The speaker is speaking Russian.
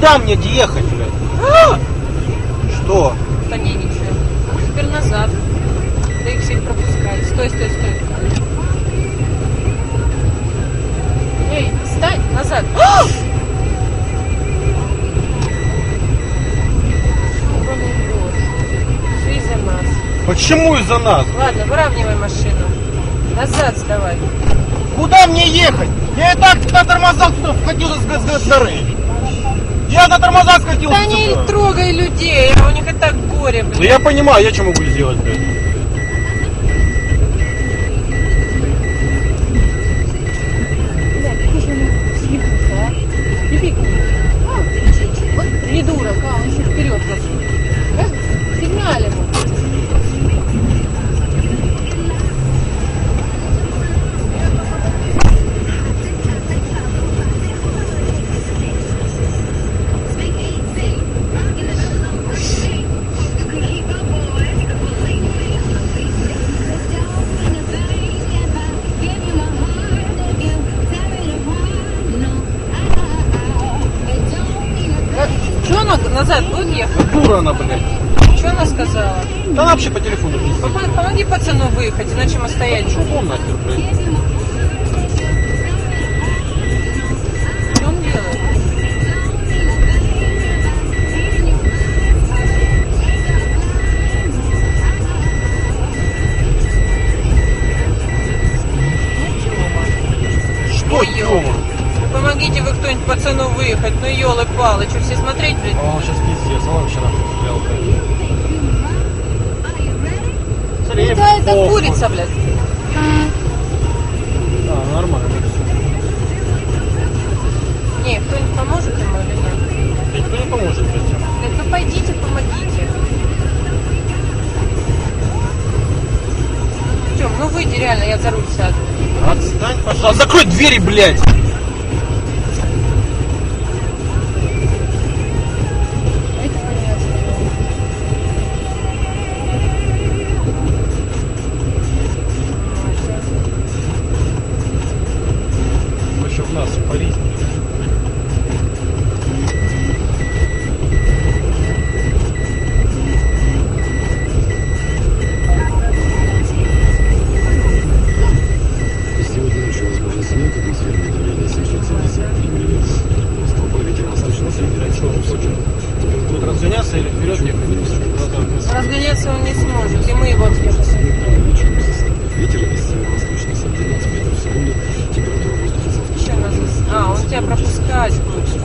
Куда мне ехать, блядь? Что? Да не, ничего. Теперь назад. Да их всех пропускать. Стой. Эй, встань, назад. Все из-за нас. Почему из-за нас? Ладно, выравнивай машину. Назад сдавай. Куда мне ехать? Я и так на тормозах входил с горы. Я на тормозах скатился. Да не сюда. трогай людей, а у них и так горе, блин. Да я понимаю, я что могу сделать, блядь? Придурок, он еще вперед пошел. Сигналим. Что она назад будет ехать? Дура она, блядь. Что она сказала? Да она вообще по телефону пиздит. Помоги пацану выехать, иначе мы стоять Что будем. он нахер, блядь? Что он делает? Что, Ой, Тёма? Помогите вы кто-нибудь пацану выехать, ну елы-палы, что все смотреть, блядь? Он сейчас пиздец, он вообще нахуй стрелял, блядь. Смотри, Да, это похуй. курица, блядь. Да, нормально. Не, кто-нибудь поможет ему или нет? Никто не поможет, блядь. Блядь, ну пойдите, помогите. Тём, ну выйди, реально, я за руль сяду. Отстань, пожалуйста. Закрой двери, блядь. Еще в нас в Париже. Сегодня ночью возможно снег, атмосферное давление 773 миллиметра. Столба ветер восточно-северный, высокий. Тут разгоняться или вперед ехать? Разгоняться он не сможет, и мы его отвержем. Ветер из северо-восточный с 12 метров в секунду. Температура воздуха завтра. Еще раз. А, он тебя пропускать хочет.